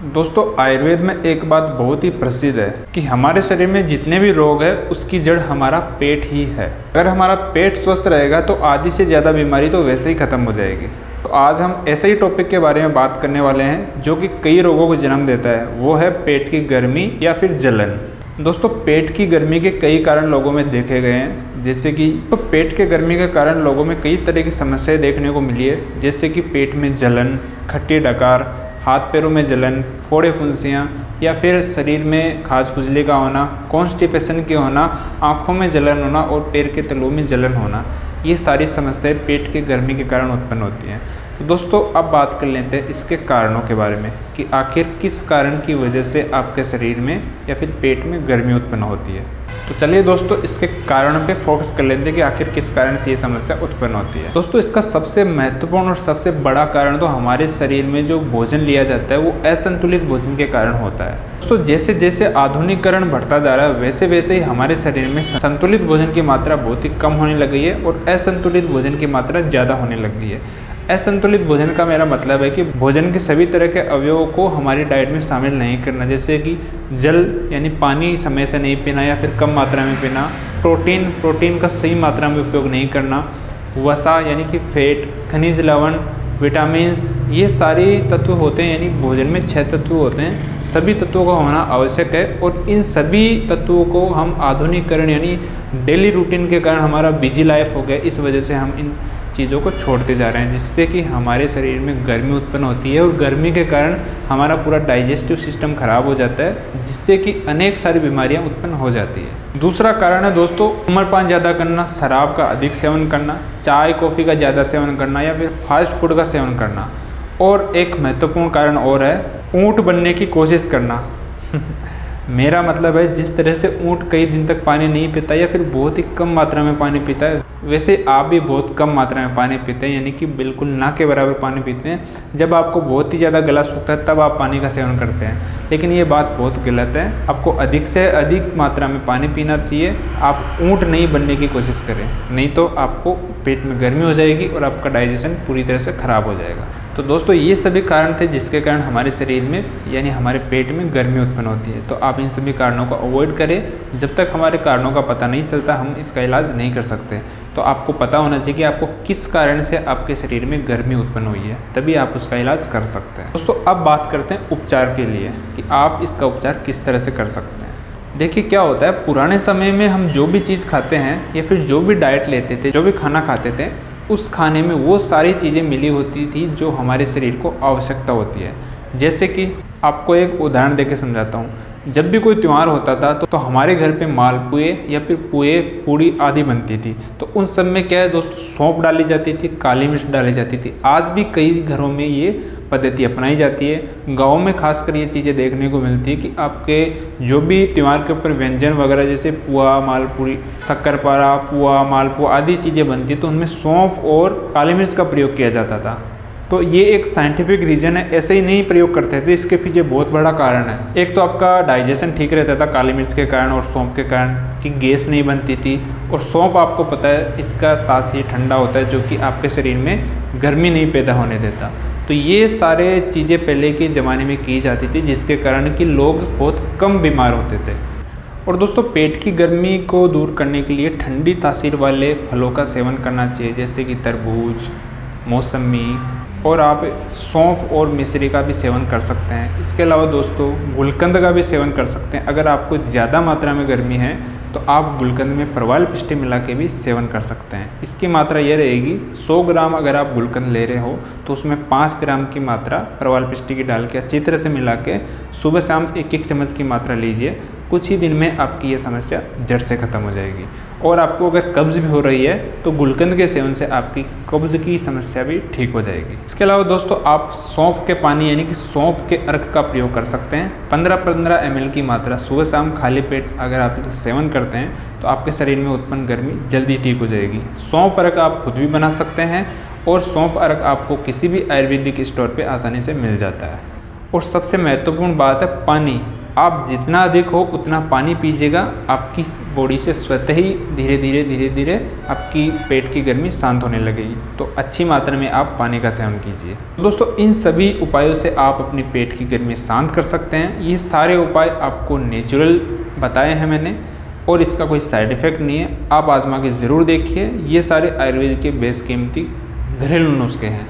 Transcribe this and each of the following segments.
दोस्तों आयुर्वेद में एक बात बहुत ही प्रसिद्ध है कि हमारे शरीर में जितने भी रोग है उसकी जड़ हमारा पेट ही है। अगर हमारा पेट स्वस्थ रहेगा तो आधी से ज़्यादा बीमारी तो वैसे ही ख़त्म हो जाएगी। तो आज हम ऐसे ही टॉपिक के बारे में बात करने वाले हैं जो कि कई रोगों को जन्म देता है, वो है पेट की गर्मी या फिर जलन। दोस्तों पेट की गर्मी के कई कारण लोगों में देखे गए हैं, जैसे कि पेट के गर्मी के कारण लोगों में कई तरह की समस्याएं देखने को मिली है, जैसे कि पेट में जलन, खट्टी डकार, हाथ पैरों में जलन, फोड़े फुंसियाँ या फिर शरीर में खाज खुजली का होना, कॉन्स्टिपेशन के होना, आँखों में जलन होना और पैर के तलुओं में जलन होना। ये सारी समस्याएं पेट की गर्मी के कारण उत्पन्न होती हैं। तो दोस्तों अब बात कर लेते हैं इसके कारणों के बारे में कि आखिर किस कारण की वजह से आपके शरीर में या फिर पेट में गर्मी उत्पन्न होती है। तो चलिए दोस्तों इसके कारणों पे फोकस कर लेते हैं कि आखिर किस कारण से ये समस्या उत्पन्न होती है। दोस्तों इसका सबसे महत्वपूर्ण और सबसे बड़ा कारण तो हमारे शरीर में जो भोजन लिया जाता है वो असंतुलित भोजन के कारण होता है। दोस्तों जैसे जैसे आधुनिकीकरण बढ़ता जा रहा है वैसे वैसे ही हमारे शरीर में संतुलित भोजन की मात्रा बहुत ही कम होने लग गई है और असंतुलित भोजन की मात्रा ज़्यादा होने लग गई है। असंतुलित भोजन का मेरा मतलब है कि भोजन के सभी तरह के अवयवों को हमारी डाइट में शामिल नहीं करना, जैसे कि जल यानी पानी समय से नहीं पीना या फिर कम मात्रा में पीना, प्रोटीन का सही मात्रा में उपयोग नहीं करना, वसा यानी कि फैट, खनिज लवण, विटामिन्स, ये सारे तत्व होते हैं, यानी भोजन में 6 तत्व होते हैं। सभी तत्वों का होना आवश्यक है और इन सभी तत्वों को हम आधुनिकीकरण यानी डेली रूटीन के कारण हमारा बिजी लाइफ हो गया, इस वजह से हम इन चीज़ों को छोड़ते जा रहे हैं, जिससे कि हमारे शरीर में गर्मी उत्पन्न होती है और गर्मी के कारण हमारा पूरा डाइजेस्टिव सिस्टम खराब हो जाता है, जिससे कि अनेक सारी बीमारियां उत्पन्न हो जाती है। दूसरा कारण है दोस्तों धूम्रपान ज़्यादा करना, शराब का अधिक सेवन करना, चाय कॉफ़ी का ज़्यादा सेवन करना या फिर फास्ट फूड का सेवन करना। और एक महत्वपूर्ण कारण और है ऊँट बनने की कोशिश करना। मेरा मतलब है जिस तरह से ऊँट कई दिन तक पानी नहीं पीता या फिर बहुत ही कम मात्रा में पानी पीता है, वैसे आप भी बहुत कम मात्रा में पानी पीते हैं, यानी कि बिल्कुल ना के बराबर पानी पीते हैं। जब आपको बहुत ही ज़्यादा गला सूखता है तब आप पानी का सेवन करते हैं, लेकिन ये बात बहुत गलत है। आपको अधिक से अधिक मात्रा में पानी पीना चाहिए। आप ऊँट नहीं बनने की कोशिश करें, नहीं तो आपको पेट में गर्मी हो जाएगी और आपका डाइजेशन पूरी तरह से ख़राब हो जाएगा। तो दोस्तों ये सभी कारण थे जिसके कारण हमारे शरीर में यानी हमारे पेट में गर्मी उत्पन्न होती है। तो आप इन सभी कारणों को अवॉइड करें। जब तक हमारे कारणों का पता नहीं चलता हम इसका इलाज नहीं कर सकते। तो आपको पता होना चाहिए कि आपको किस कारण से आपके शरीर में गर्मी उत्पन्न हुई है, तभी आप उसका इलाज कर सकते हैं। दोस्तों अब बात करते हैं उपचार के लिए कि आप इसका उपचार किस तरह से कर सकते हैं। देखिए क्या होता है, पुराने समय में हम जो भी चीज़ खाते हैं या फिर जो भी डाइट लेते थे, जो भी खाना खाते थे, उस खाने में वो सारी चीज़ें मिली होती थी जो हमारे शरीर को आवश्यकता होती है। जैसे कि आपको एक उदाहरण देके समझाता हूँ। जब भी कोई त्यौहार होता था तो हमारे घर पे मालपुए या फिर पुए पूड़ी आदि बनती थी। तो उन सब में क्या है दोस्तों, सौंफ डाली जाती थी, काली मिर्च डाली जाती थी। आज भी कई घरों में ये पद्धति अपनाई जाती है। गाँव में खासकर ये चीज़ें देखने को मिलती है कि आपके जो भी त्यौहार के ऊपर व्यंजन वगैरह जैसे पुआ, मालपूड़ी, शक्करपारा, पुआ, मालपुआ आदि चीज़ें बनती तो उनमें सौंफ और काली मिर्च का प्रयोग किया जाता था। तो ये एक साइंटिफिक रीज़न है, ऐसे ही नहीं प्रयोग करते थे, इसके पीछे बहुत बड़ा कारण है। एक तो आपका डाइजेशन ठीक रहता था काली मिर्च के कारण और सौंफ के कारण, कि गैस नहीं बनती थी। और सौंफ आपको पता है इसका तासीर ठंडा होता है, जो कि आपके शरीर में गर्मी नहीं पैदा होने देता। तो ये सारे चीज़ें पहले के ज़माने में की जाती थी, जिसके कारण कि लोग बहुत कम बीमार होते थे। और दोस्तों पेट की गर्मी को दूर करने के लिए ठंडी तासीर वाले फलों का सेवन करना चाहिए, जैसे कि तरबूज, मौसमी, और आप सौंफ और मिश्री का भी सेवन कर सकते हैं। इसके अलावा दोस्तों गुलकंद का भी सेवन कर सकते हैं। अगर आपको ज़्यादा मात्रा में गर्मी है तो आप गुलकंद में प्रवाल पिष्टी मिला के भी सेवन कर सकते हैं। इसकी मात्रा यह रहेगी 100 ग्राम अगर आप गुलकंद ले रहे हो तो उसमें 5 ग्राम की मात्रा प्रवाल पिष्टी की डाल के अच्छी तरह से मिला के सुबह शाम 1-1 चम्मच की मात्रा लीजिए। कुछ ही दिन में आपकी ये समस्या जड़ से ख़त्म हो जाएगी। और आपको अगर कब्ज़ भी हो रही है तो गुलकंद के सेवन से आपकी कब्ज़ की समस्या भी ठीक हो जाएगी। इसके अलावा दोस्तों आप सौंफ के पानी यानी कि सौंफ के अर्क का प्रयोग कर सकते हैं। 15-15 ml की मात्रा सुबह शाम खाली पेट अगर आप सेवन करते हैं तो आपके शरीर में उत्पन्न गर्मी जल्दी ठीक हो जाएगी। सौंफ अर्क आप खुद भी बना सकते हैं और सौंफ अर्क आपको किसी भी आयुर्वेदिक स्टोर पर आसानी से मिल जाता है। और सबसे महत्वपूर्ण बात है पानी। आप जितना अधिक हो उतना पानी पीजिएगा, आपकी बॉडी से स्वतः ही धीरे धीरे आपकी पेट की गर्मी शांत होने लगेगी। तो अच्छी मात्रा में आप पानी का सेवन कीजिए। दोस्तों इन सभी उपायों से आप अपनी पेट की गर्मी शांत कर सकते हैं। ये सारे उपाय आपको नेचुरल बताए हैं मैंने, और इसका कोई साइड इफ़ेक्ट नहीं है। आप आजमा के ज़रूर देखिए। ये सारे आयुर्वेद के बेशकीमती घरेलू नुस्खे हैं।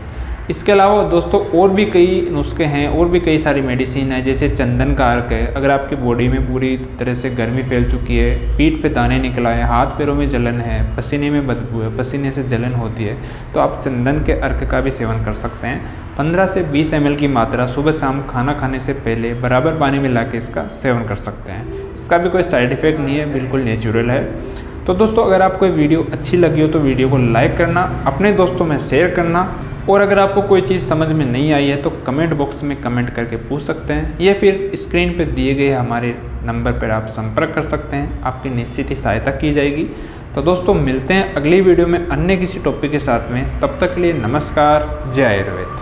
इसके अलावा दोस्तों और भी कई नुस्खे हैं, और भी कई सारी मेडिसिन है, जैसे चंदन का अर्क है। अगर आपकी बॉडी में पूरी तरह से गर्मी फैल चुकी है, पीठ पे दाने निकल आए, हाथ पैरों में जलन है, पसीने में बदबू है, पसीने से जलन होती है, तो आप चंदन के अर्क का भी सेवन कर सकते हैं। 15 से 20 ml की मात्रा सुबह शाम खाना खाने से पहले बराबर पानी मिला के इसका सेवन कर सकते हैं। इसका भी कोई साइड इफ़ेक्ट नहीं है, बिल्कुल नेचुरल है। तो दोस्तों अगर आपको वीडियो अच्छी लगी हो तो वीडियो को लाइक करना, अपने दोस्तों में शेयर करना, और अगर आपको कोई चीज़ समझ में नहीं आई है तो कमेंट बॉक्स में कमेंट करके पूछ सकते हैं, या फिर स्क्रीन पर दिए गए हमारे नंबर पर आप संपर्क कर सकते हैं। आपकी निश्चित ही सहायता की जाएगी। तो दोस्तों मिलते हैं अगली वीडियो में अन्य किसी टॉपिक के साथ में। तब तक के लिए नमस्कार, जय आयुर्वेद।